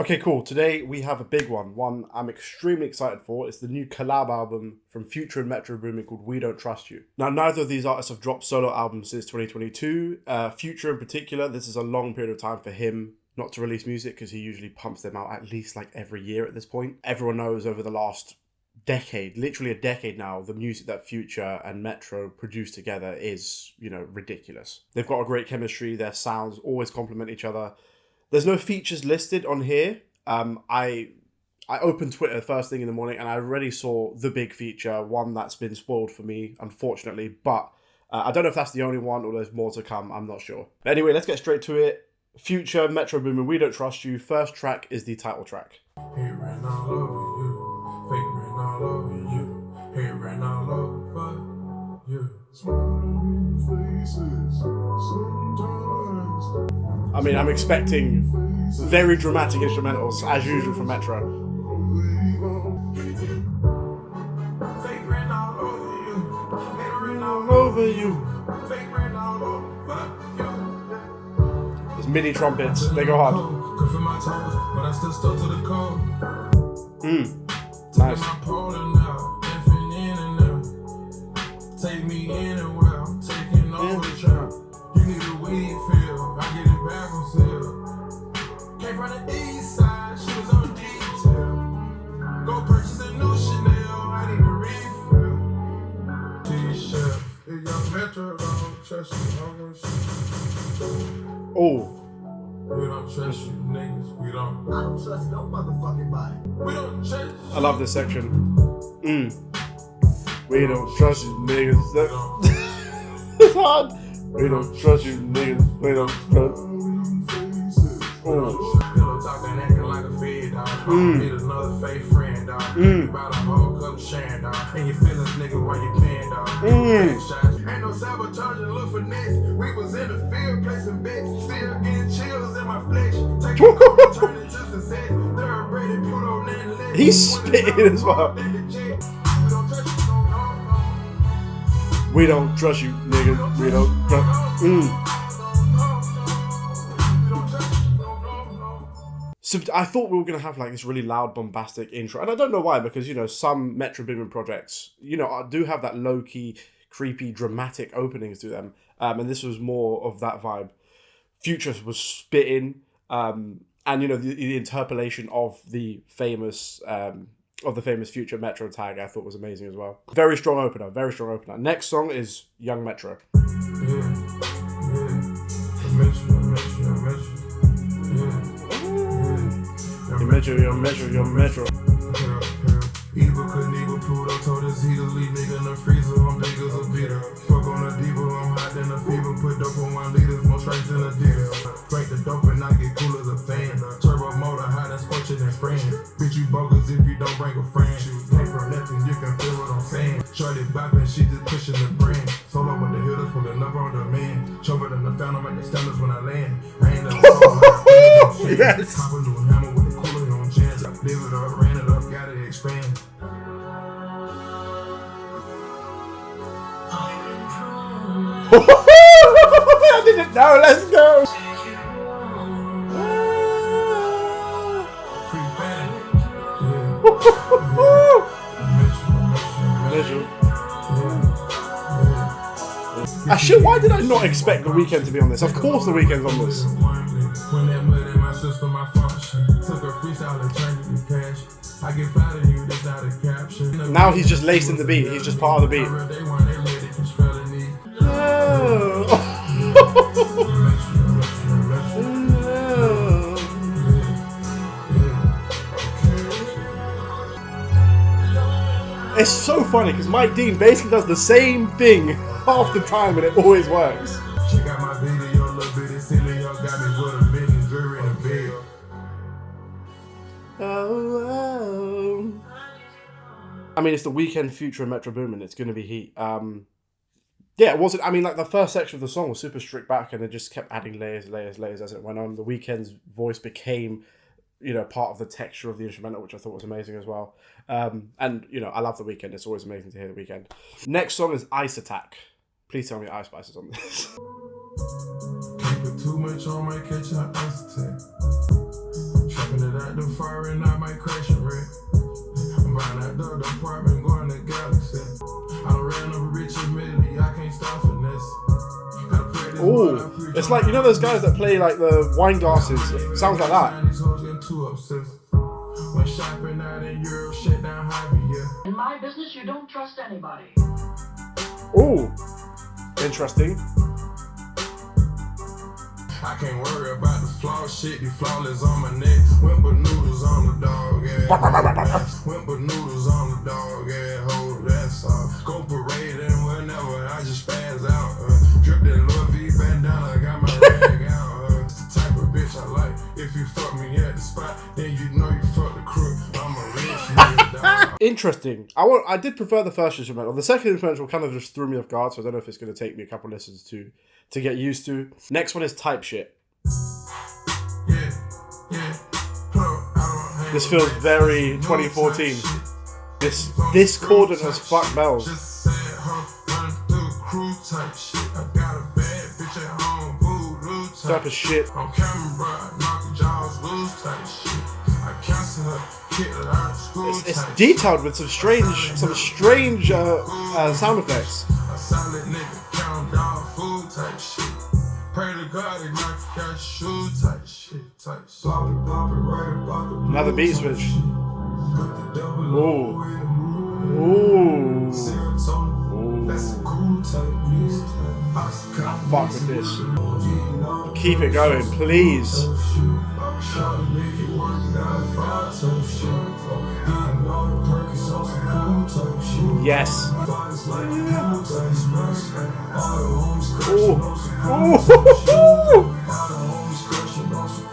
Okay, cool. Today we have a big one I'm extremely excited for. It's the new collab album from Future and Metro Boomin called We Don't Trust You. Now, neither of these artists have dropped solo albums since 2022. Future in particular, this is a long period of time for him not to release music because he usually pumps them out at least like every year at this point. Everyone knows over the last decade, literally a decade now, the music that Future and Metro produce together is, ridiculous. They've got a great chemistry. Their sounds always complement each other. There's no features listed on here. I opened Twitter first thing in the morning and I already saw the big feature, one that's been spoiled for me, unfortunately. But I don't know if that's the only one or there's more to come. I'm not sure. But anyway, let's get straight to it. Future, Metro Boomin, We Don't Trust You. First track is the title track. Hey, ran all over you. Fake ran all over you. Hey, ran all over you. I mean, I'm expecting very dramatic instrumentals, as usual from Metro. Fake ran all over you. Hey, ran all Over you. Fake ran all over you. There's MIDI trumpets, they go hard. Could feel my toes, but I still stuck to the code. Nice. My pole now, effing in and out. Take me anywhere, I'm taking over the trap. You need a weed feel, I get it back on sale. Came from the east side, she was on detail. Go purchase a new Chanel, I need a refill. T-shirt, if young Metro don't trust you, I'm gonna shoot. Oh. We don't trust you niggas, we don't. I don't trust no motherfucking body. We don't trust. I love this section. We don't trust you niggas. It's hard. We don't trust you niggas. We don't trust. Pillow talking, acting like a fed dog. Need another fake friend, dog. About a whole cup of sharing, dog. And your feelings, nigga, while you paying, dog. Ain't no sabotaging, look for next. We was in the field, placing bets. Still getting chills in my flesh. Taking over, turning to success. They're ready, Pluto, nothing less. He's spitting as well. We don't trust you, nigga. We don't trust. So I thought we were going to have like this really loud, bombastic intro. And I don't know why, because, some Metro Boomin projects, do have that low-key, creepy, dramatic openings to them. And this was more of that vibe. Future was spitting. And, the interpolation of the famous Future Metro tag I thought was amazing as well. Very strong opener, very strong opener. Next song is Young Metro. Your Metro. Evil couldn't even Pluto told us he to leave nigga in the freezer. I'm big as a beater. Fuck on the diva, I'm hot in the fever. Put dope on 1 liter, more straight than a dealer. Break the dope and I get cool as a fan. Turbo motor, hot and scorching and friend. Bitch, you bogus if you don't bring a friend. Came from nothing, you can feel what I'm saying. Shorty bopping, she just pushing the brand. Solo with the hitters, pulling up on the man. Chover than the fountain, make the stellars when I land. I ain't never saw it. Yes. Pop a new hammer with the cooler on chance. Live it up, ran it up, gotta expand. I didn't know, let's go. Why did I not expect The Weeknd to be on this? Of course The Weeknd's on this. When that mud in my system, I function. Took a freestyle and turned it to cash. I get proud of you, that's not a caption. Now he's just lacing the beat. He's just part of the beat. It's so funny because Mike Dean basically does the same thing half the time and it always works. Check out my video, little bitty silly, y'all got me with a million jewelry in a bed. Oh. I mean, it's The Weeknd, Future, and Metro Boomin. It's going to be heat. Yeah, it wasn't. I mean, like the first section of the song was super stripped back, and it just kept adding layers as it went on. The Weeknd's voice became, part of the texture of the instrumental, which I thought was amazing as well. And I love The Weeknd. It's always amazing to hear The Weeknd. Next song is Ice Attack. Please tell me Ice Spice is on this. Can't put too much on my catch an ice attack. Trapping it out the fire and I might crash and wreck. I'm buying that dog apartment, going to Galaxy. I don't ran up rich admittedly, I can't stop for this. Oh, it's like, you know those guys that play like the wine glasses? It sounds like that. When shopping out in Europe, shut down Javier. In my business, you don't trust anybody. Oh, interesting. I can't worry about the flaw shit, the flawless on my neck. Wimple noodles on the dog, yeah. Wimple noodles on the dog, yeah. Hold that's all. Go parade and whenever I just spaz out. Drip that Louis V bandana, got my rag out. It's the type of bitch I like. If you fuck me at the spot, then you know you fuck the crook. I'm a rich nigga, dog. Interesting. I did prefer the first instrumental. The second instrumental kind of just threw me off guard, so I don't know if it's going to take me a couple listens to get used to. Next one is Type Shit. This feels very 2014. This discordant as fuck bells. Type of shit. It's detailed with some strange sound effects. Another beat switch. Ooh. Ooh. Fuck with this. Keep it going, please. Yes. Ooh. Ooh.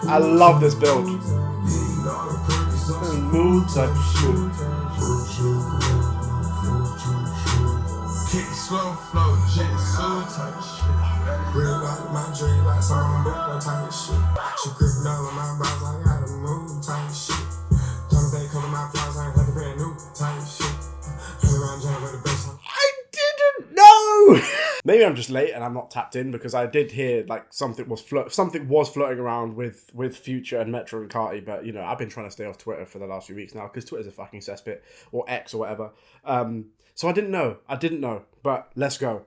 I love this build. Mood type shit. Kick slow flow, jet so type shit. Real out my dream like some book type shit. She creeping down on my balls, I got a move type shit. Time they come to my flaws, I ain't had to pay a new type shit. I didn't know. Maybe I'm just late and I'm not tapped in, because I did hear like something was floating around with Future and Metro and Carti, but you know, I've been trying to stay off Twitter for the last few weeks now because Twitter's a fucking cesspit, or X or whatever. So I didn't know, but let's go.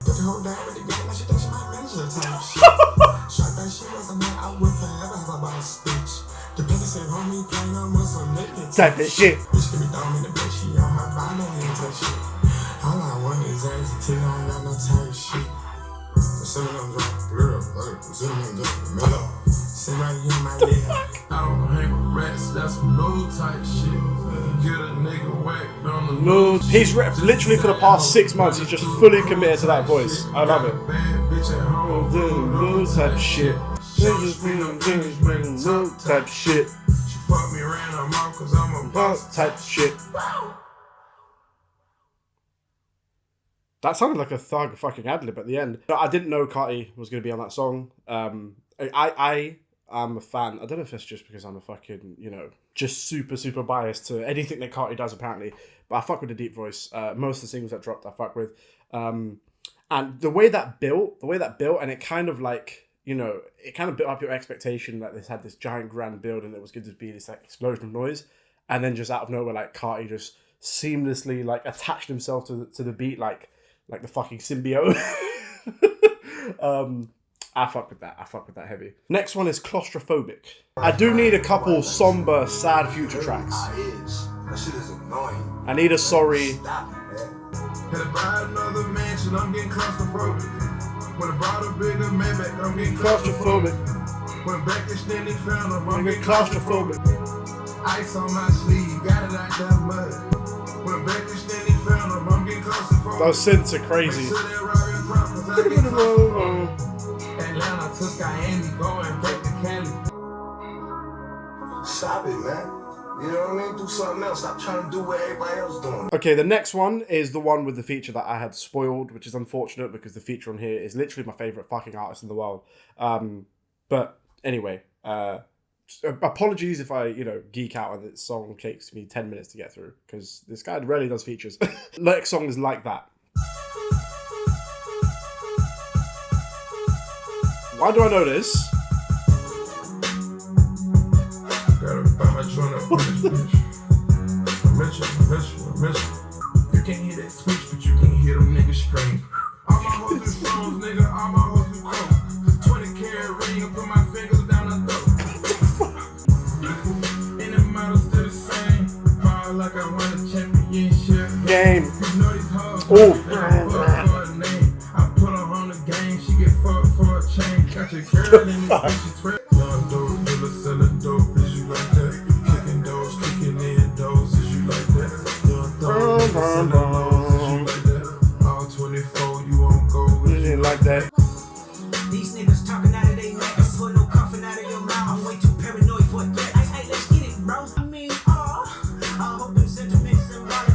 Type of shit. All I want is ass until I don't got no type shit. Sit right here in my leg. I don't hang with rats, that's some low type shit. Get a nigga whacked on the nose. He's literally for the past 6 months, he's just fully committed to that voice. I love it. Low type shit. Low type shit. She fucked me around her mouth cause I'm a boss type shit. That sounded like a thug fucking ad-lib at the end. I didn't know Carti was going to be on that song. I am a fan. I don't know if it's just because I'm a fucking, you know, just super biased to anything that Carti does apparently. But I fuck with the deep voice. Most of the singles that dropped I fuck with. And the way that built, and it kind of like, you know, it kind of built up your expectation that this had this giant grand build and it was going to be this like explosion of noise. And then just out of nowhere, like Carti just seamlessly like attached himself to the beat like the fucking symbiote. I fuck with that heavy. Next one is Claustrophobic. I do need a couple somber, sad Future tracks. That shit is annoying. I need a sorry. Stop it, man. Had to buy another mansion, I'm getting claustrophobic. When I brought a bigger man back, I'm getting claustrophobic. When back extended found him, I'm getting claustrophobic. Ice on my sleeve, got it out that mud. When back extended found him, I'm getting claustrophobic. Those synths are crazy. Atlanta took Miami, going back to Cali. Stop it, man. You know what I mean? Do something else. Stop trying to do what everybody else doing. Okay, the next one is the one with the feature that I had spoiled, which is unfortunate because the feature on here is literally my favourite fucking artist in the world. But anyway, apologies if I, you know, geek out and this song takes me 10 minutes to get through, because this guy rarely does features. Next song is Like That. Why do I know this? trying to push bitch. I miss you. You can't hear that switch, but you can hear them niggas scream. All my hoes do songs, nigga, all my hoes do coke. 20 karat ring, I put my fingers down her throat. And the model's still the same. Ball like I won a championship Game. You know these hoes, Oh. they fuck for a name. I put her on the game, she get fucked for a chain. Got your girl in this bitch, she twerk. Young dope, dealer selling dope, is you like that? Kicking doors, kicking in doors, is you like that? Young dope, dealer selling doors, is you like that? All 24, you won't go, is you Like that. These niggas talking out of their neck, don't put no coughing out of your mouth. I'm way too paranoid for that. Hey, let's get it, bro. I mean, I hope them sentiments symbolic.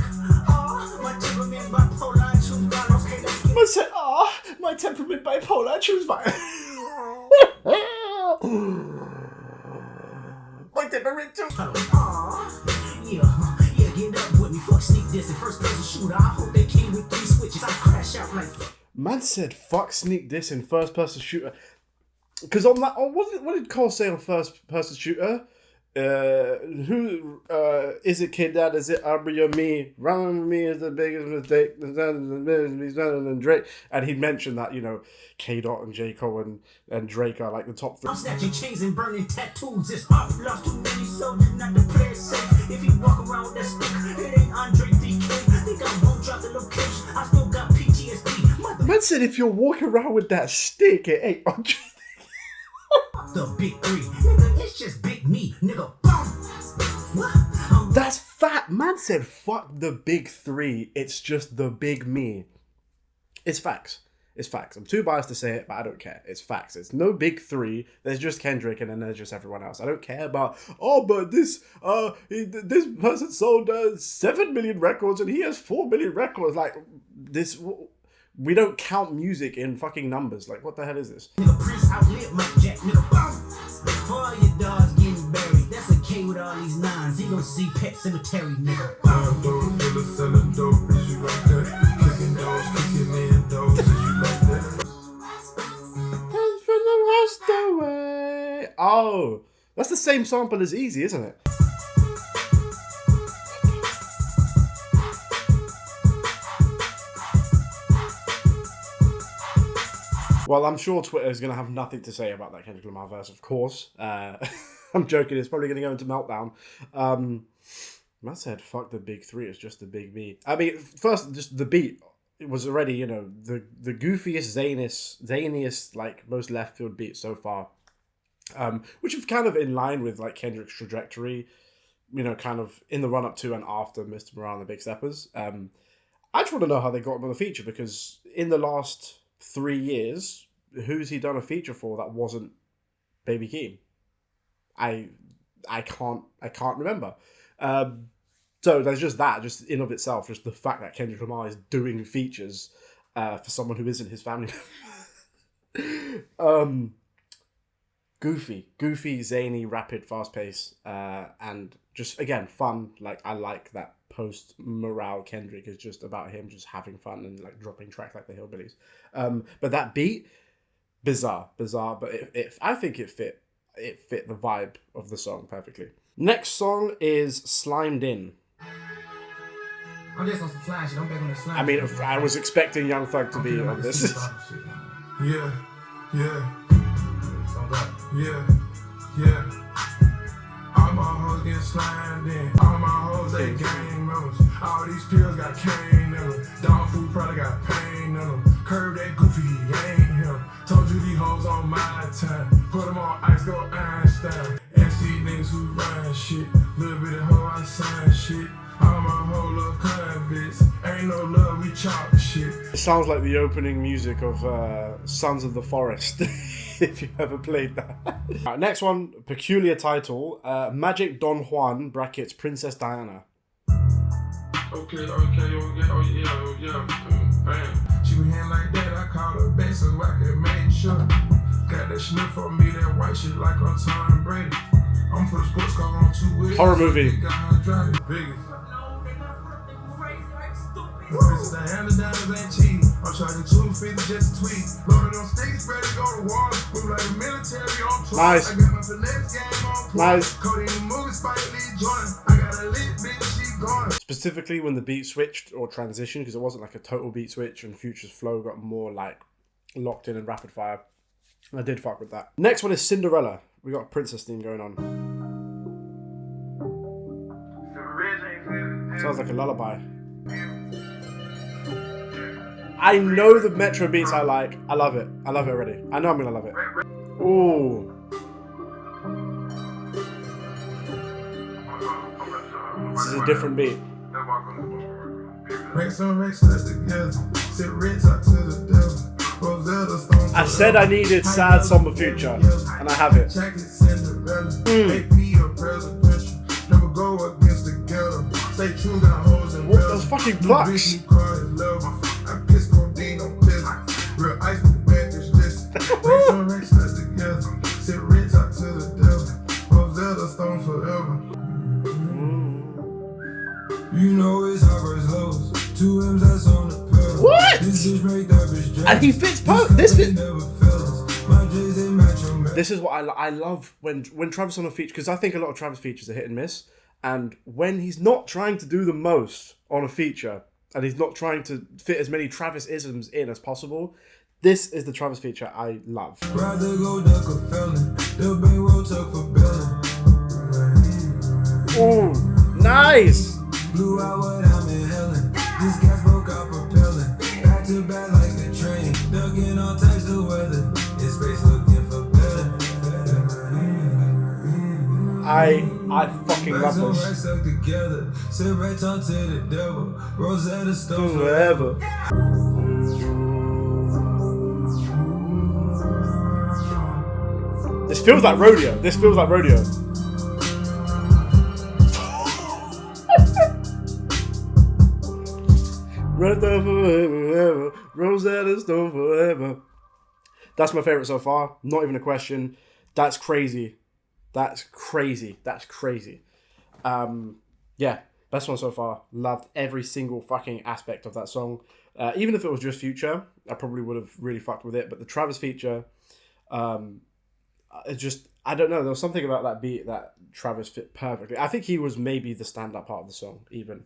My temperament bipolar, I choose violence. Okay, let's get I said, my temperament bipolar, I choose violence. My temperament too. Yeah, get up with me. Fuck sneak this and first person shooter. I hope they came with 3 switches. I crash out like Man said, "Fuck sneak this in first person shooter," because on that, what did Cole say on first person shooter? Who is it, kid? Dad? Is it Aubrey or me? Running with me is the biggest mistake. He's better than Drake, and he mentioned that K. Dot and J. Cole and Drake are like the top 3. I'm snatching chains and burning tattoos. It's up. Lost too many soldiers, not to play it safe. If you walk around with that stick, it ain't Andre DK. Think I won't drop the location. I still got PTSD. Man said, if you're walking around with that stick, it ain't Andre. The big 3, nigga, it's just big me, nigga. That's fat. Man said, fuck the big 3. It's just the big me. It's facts. It's facts. I'm too biased to say it, but I don't care. It's facts. It's no big 3. There's just Kendrick and then there's just everyone else. I don't care about, but this person sold 7 million records and he has 4 million records. Like, this... We don't count music in fucking numbers. Like, what the hell is this? Nigga, Prince outlived Mike Jack, nigga. For all your dogs getting buried, that's a K with all these 9s. He gon' see Pet Cemetery, nigga. Young dope, dealer selling dope, is you like that? Kicking doors, kicking in doors, is you like that? Comes from the rest away. Oh, that's the same sample as Easy, isn't it? Well, I'm sure Twitter is going to have nothing to say about that Kendrick Lamar verse, of course. I'm joking, it's probably going to go into meltdown. Man said, fuck the big 3, it's just the big me. I mean, first, just the beat. It was already, the goofiest, zaniest, like, most left field beat so far. Which is kind of in line with, like, Kendrick's trajectory, kind of in the run-up to and after Mr. Morale and the Big Steppers. I just want to know how they got him on the feature, because in the last 3 years, who's he done a feature for that wasn't Baby Keem? I can't remember. So there's just that, just in of itself, just the fact that Kendrick Lamar is doing features for someone who isn't his family. Goofy, zany, rapid, fast pace, and just again fun. Like, I like that post Morale Kendrick is just about him just having fun and like dropping tracks like the Hillbillies. But that beat, bizarre, but I think it fit the vibe of the song perfectly. Next song is Slimed In. I'm just on some slime shit. I'm back on the slime. I mean, I was expecting Young Thug to be on this. Yeah. All my hoes get slimed in. All my hoes, they gang members. All these pills got cane in them. Dog food probably got pain in them. Curve that goofy, he ain't him. Told you these hoes on my time. Put them on ice, go Einstein. Ask these niggas who run shit. Little bit of hoe, I sign shit. All my hoe love convicts. Ain't no love, we chop shit. It sounds like the opening music of Sons of the Forest, if you ever played that. Right, next one, peculiar title, Magic Don Juan, brackets, Princess Diana. Okay, oh yeah, bam. She was hand like that, I called her back so I could make sure. Got that sniff on me, that white shit like on Tom Brady. I'm put a sports car on 2 wheels. Horror movie. Got her driving biggest. Princess Diana, diamonds ain't cheap. I'm charging 250 just to tweet. Loaded on sticks, ready to go to war. Move like the military on tour. Nice. I got my finesse game on point. Nice. Cody in the movie, Spike Lee Jordan. I got a lit bitch, she gone. Specifically when the beat switched or transitioned, because it wasn't like a total beat switch, and Future's flow got more like locked in and rapid fire. I did fuck with that. Next one is Cinderella. We got a princess theme going on. Sounds like a lullaby. I know the Metro beats I like. I love it. I love it already. I know I'm gonna love it. Ooh. This is a different beat. I said I needed sad somber Future, and I have it. What? Those fucking blocks. You know it's Harvard's lows. 2 M's that's on the pedal. What? And he fits this fit. This is what I love when Travis on a feature, because I think a lot of Travis features are hit and miss. And when he's not trying to do the most on a feature, and he's not trying to fit as many Travis-isms in as possible, this is the Travis feature I love. Ooh, nice! Blew out what I'm inhaling. This gas broke out propelling. Back to back like a train. Ducking all types of weather. In space looking for better. I fucking love this. Together. Sit right on to the devil. Rosetta Stone forever. This feels like rodeo. This feels like rodeo. Rosetta Stone forever. That's my favorite so far. Not even a question. That's crazy. That's crazy. That's crazy. Yeah, best one so far. Loved every single fucking aspect of that song. Even if it was just Future, I probably would have really fucked with it. But the Travis feature, it just, I don't know. There was something about that beat that Travis fit perfectly. I think he was maybe the stand-up part of the song, even.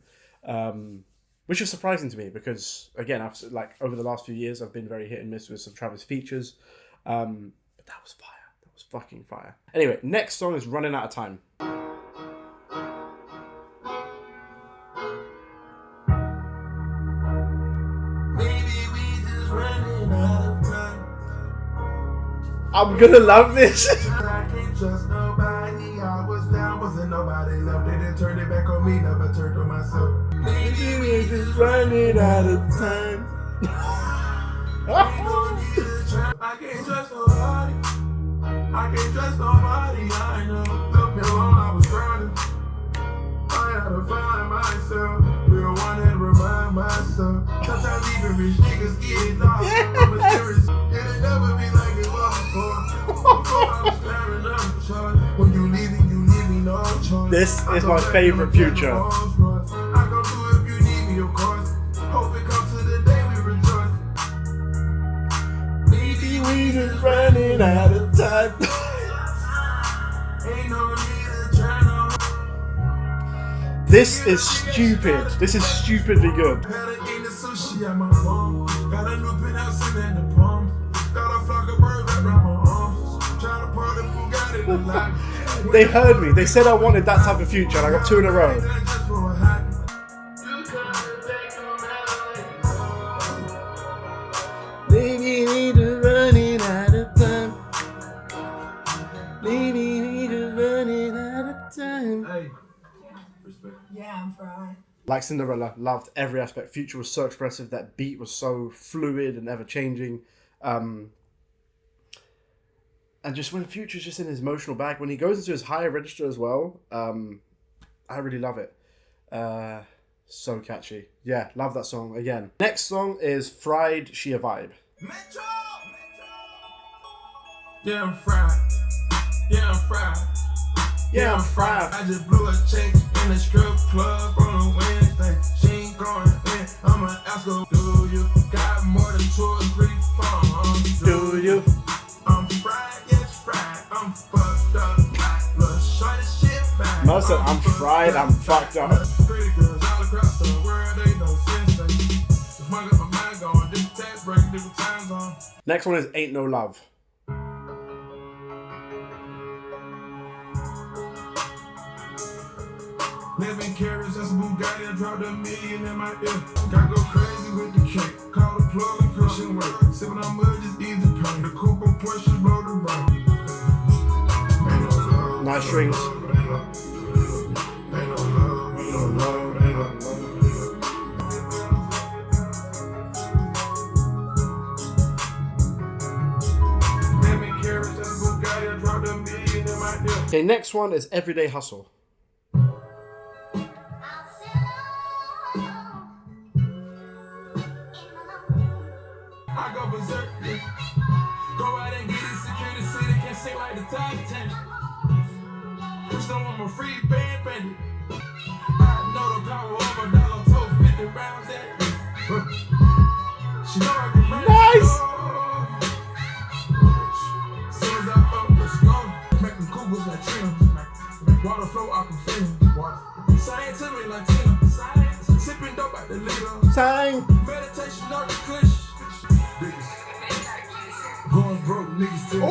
Which is surprising to me because, again, I've like over the last few years, I've been very hit and miss with some Travis features. But that was fire. That was fucking fire. Anyway, next song is Running Out of Time. I'm gonna love this. I can't trust nobody. I was down, wasn't nobody left. They didn't turn it back on me, never turned on myself. Maybe we're just running out of time. I can't trust nobody. I can't trust nobody. I know. Left me alone, I was drowning. I had to find myself. Real one and remind myself. Sometimes even rich niggas get lost. I'm mysterious. It'll never be like it was before. Before I was staring up the chart. When you leave me no choice. This is my favorite Future. I come through if you need me, of course. Hope it comes to the day we rejoice. Maybe we just running out of time. Ain't no need to try no. This is stupid. This is stupidly good. Had to eat the sushi at my phone. Got a new penthouse in the palm. Got a flock of birds wrapped around my arms. Trying to party Bugatti the lot. They heard me. They said I wanted that type of Future, and I got 2 in a row. Maybe we just running out of time. Maybe we just running out of time. Hey, respect. Yeah, I'm fried. Like Cinderella, loved every aspect. Future was so expressive. That beat was so fluid and ever changing. And just when Future's just in his emotional bag, when he goes into his higher register as well, I really love it. So catchy. Yeah, love that song again. Next song is Fried, She a Vibe. Metro! Yeah, I'm fried. Yeah, I'm fried. Yeah, I'm fried. I just blew a check in the strip club on a Wednesday. She ain't going in. I'ma ask her, do you got more than said, I'm fried, I'm fucked up. Pretty girls all across the world, they know sensation. Smug up my mind going, different tax break, different time zone. Next one is Ain't No Love. 11 carats, that's a Bugatti, I dropped $1 million in my ear. Gotta go crazy with the cake. Call the plug and push and work. Sipping on mud, just easy pain. The coupe on pushes, blow the rain. Nice strings. Okay, next one is Everyday Hustle. I go berserk, yeah. Go out and get it, security city, can't say like the top 10. Push them on my free band bandit. I know the power of a dollar, told 50 rounds at me. She know I can run. Nice! Soon as I up, let's go. Make them cougars like Trina. Water flow, I can feel. Science to me like Tina. Science. Sipping dope at the leader. Sang. Meditation on the kush. Going broke, niggas tell Oh!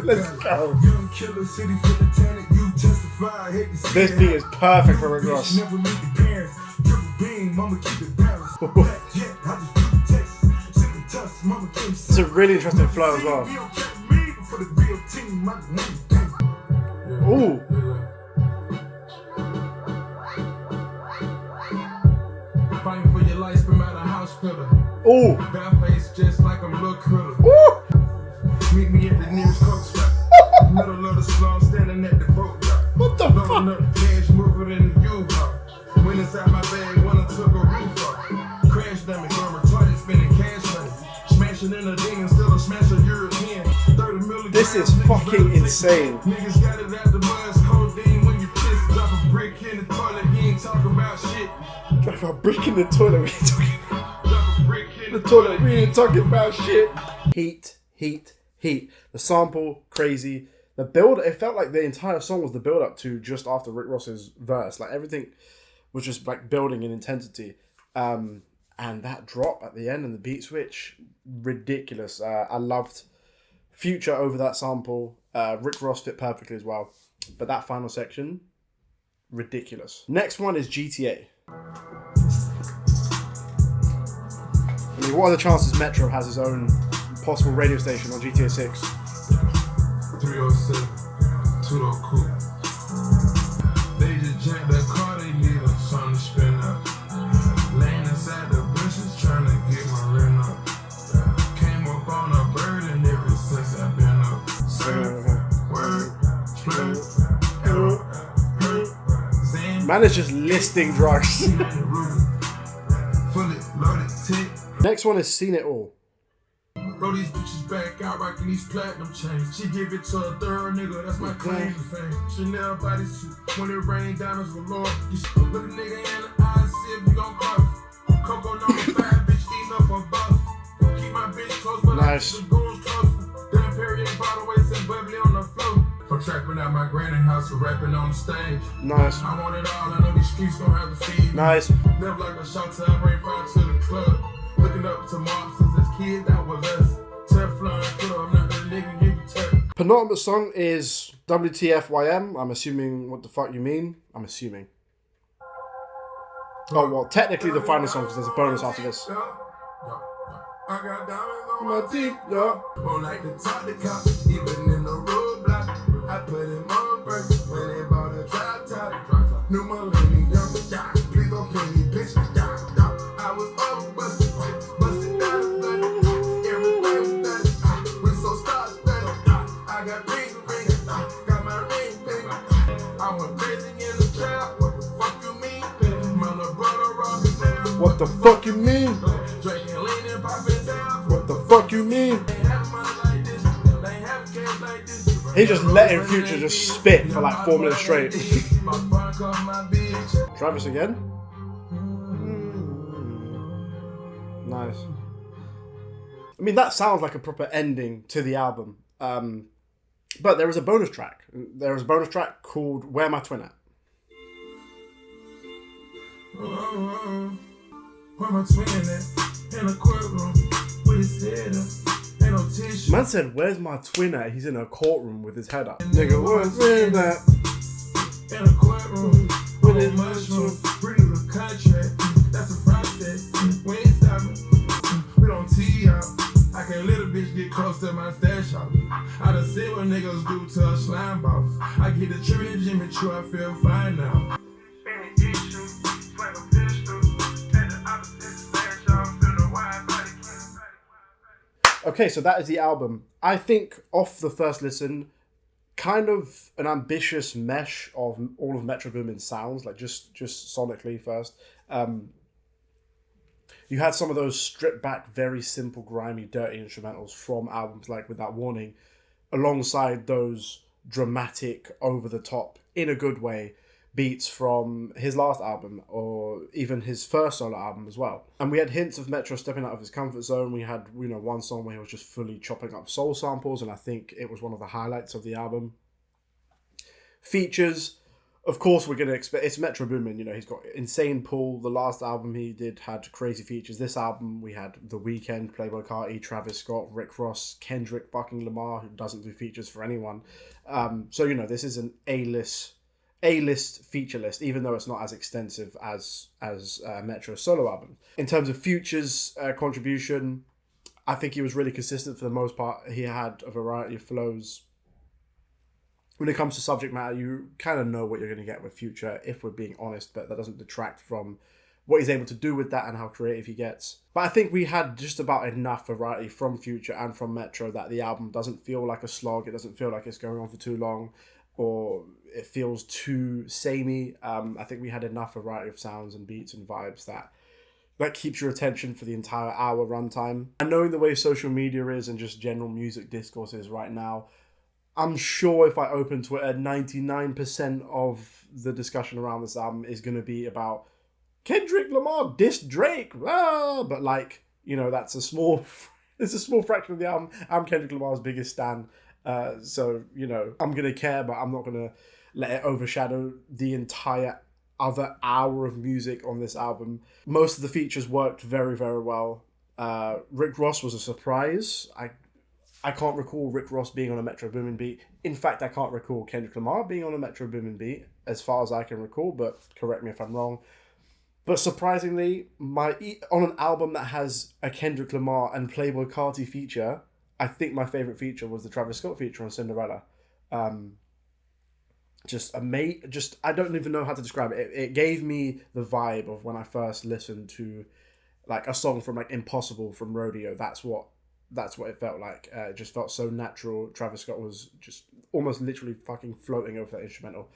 Let's go. Young killer, city full of talent, you testify. I hate to see This it. beat is perfect for Rick Ross. Never meet the parents. Triple beam, mama keep it balanced. Yeah, I just do the text. Sipping tuss, mama keep It's a really interesting flow as well. Ooh. Fighting for your life, spin out a house pillar. Ooh. Bad face just like I'm Lil' Critter. Ooh. Meet me at the nearest coke stop. Middle of the slum, standing at the boat dock. What the Loading fuck? up cash, moving in the U-Haul. Went inside my bag, wanna took a roof off. Crash dummy, going retarded, spending cash money. Smashing in a demon, still a smasher European. 30 milligrams. This is fucking insane. Niggas got it out the buzz, codeine when you piss. Drop a brick in the toilet, he ain't talking about shit. Drop a brick in the toilet, we ain't talking about Drop a brick in the toilet, we ain't talking about shit. Heat, heat, heat. The sample, crazy. The build, it felt like the entire song was the build up to just after Rick Ross's verse. Like everything was just like building in intensity. And that drop at the end and the beat switch, ridiculous. I loved Future over that sample. Rick Ross fit perfectly as well. But that final section, ridiculous. Next one is GTA. I mean, what are the chances Metro has his own possible radio station on GTA 6? 307, two-door coupe. They just jacked that car, they need a something to spin up. Laying inside the bushes, trying to get my rent up. Came up on a bird and ever since I've been up. Word, split, error, hurt, Man is just listing drugs. fully loaded tick. Next one is Seen It All. Bro, these bitches back out rocking these platinum chains. She give it to a third nigga, that's my claim to fame. Chanel bodysuit, when it rain diamonds galore. You look a nigga in the eye, see if you gon' cough. Coco number 5, bitch eating up a boss. Keep my bitch close, but Nice. I keep the goons close. Damn Perrier bottle waist and bubbly on the floor. I'm trapping out my granny house for rapping on the stage. Nice. I want it all, I know these streets gon' have to feed me. Nice. Never like a shot time, bring fire to the club. Looking up to mobsters as kids, that was us. Teflon club, I'm not the nigga you can touch. Penultimate song is WTFYM. I'm assuming what the fuck you mean. I'm assuming. Oh, well, technically the final song because there's a bonus after this. I got diamonds on My teeth, yeah. Won't like to talk to cops, even in the roadblock. I put him on first when they bought a drop top. New millennium, die. Please don't pay me, bitch. Die. I was up busted down the flood. Everything was done. We so star-studded. I got rings, got my ring thing. I went crazy in the trap. What the fuck you mean? My little brother robbed me now. What the fuck you mean? Drinking, leaning, popping down. What the fuck you mean? They have money like this. They have cash like this. He just letting Future just spit for like 4 minutes straight. Try this again. Nice. I mean, that sounds like a proper ending to the album. But there was a bonus track. There was a bonus track called Where My Twin At. Where my twin at? In a courtroom with his head up. Ain't no tissue. Man said, where's my twin at? He's in a courtroom with his head up. Nigga, where's twin at? In a courtroom with his mushroom. Reading the contract. That's a process. We ain't stopping. We don't tee out. I can't let a bitch get close to my stash house. I done see what niggas do to a slime boss. I get the tree and Jimmy Choo, I feel fine now. Any issue, swing a pistol. At the opposite stash, y'all feel the wide body. Okay, so that is the album. I think off the first listen, kind of an ambitious mesh of all of Metro Boomin's sounds, like just sonically first. You had some of those stripped back, very simple, grimy, dirty instrumentals from albums like Without Warning, alongside those dramatic, over the top, in a good way, beats from his last album or even his first solo album as well. And we had hints of Metro stepping out of his comfort zone. We had, one song where he was just fully chopping up soul samples, and I think it was one of the highlights of the album. Features, of course, we're going to expect... It's Metro Boomin, he's got insane pull. The last album he did had crazy features. This album, we had The Weeknd, Playboi Carti, Travis Scott, Rick Ross, Kendrick fucking Lamar, who doesn't do features for anyone. So, this is an A-list feature list, even though it's not as extensive as Metro's solo album. In terms of Future's contribution, I think he was really consistent for the most part. He had a variety of flows. When it comes to subject matter, you kind of know what you're going to get with Future, if we're being honest, but that doesn't detract from what he's able to do with that and how creative he gets. But I think we had just about enough variety from Future and from Metro that the album doesn't feel like a slog. It doesn't feel like it's going on for too long, or it feels too samey. I think we had enough variety of sounds and beats and vibes that keeps your attention for the entire hour runtime. And knowing the way social media is and just general music discourse is right now, I'm sure if I open Twitter, 99% of the discussion around this album is going to be about Kendrick Lamar dissed Drake, but that's a small fraction of the album. I'm Kendrick Lamar's biggest stan, so I'm gonna care, but I'm not gonna let it overshadow the entire other hour of music on this album. Most of the features worked very, very well. Rick Ross was a surprise. I can't recall Rick Ross being on a Metro Boomin beat. In fact, I can't recall Kendrick Lamar being on a Metro Boomin beat, as far as I can recall, but correct me if I'm wrong. But surprisingly, on an album that has a Kendrick Lamar and Playboi Carti feature, I think my favourite feature was the Travis Scott feature on Cinderella. I don't even know how to describe it. It gave me the vibe of when I first listened to a song from Impossible from Rodeo. That's what it felt like. It just felt so natural. Travis Scott was just almost literally fucking floating over that instrumental.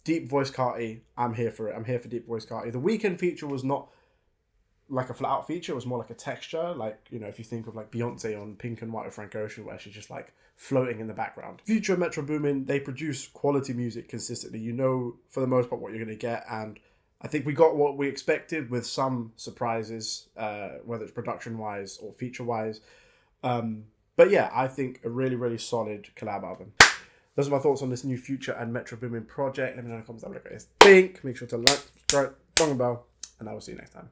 Deep voice Carti, I'm here for it. I'm here for deep voice Carti. The Weeknd feature was not like a flat out feature. It was more like a texture. If you think of Beyonce on Pink and White with Frank Ocean, where she's just floating in the background. Future and Metro Boomin, they produce quality music consistently. For the most part what you're going to get, and I think we got what we expected with some surprises, whether it's production-wise or feature-wise. But yeah, I think a really, really solid collab album. Those are my thoughts on this new Future and Metro Boomin project. Let me know in the comments down below what you guys think. Make sure to like, subscribe, bell, and I will see you next time.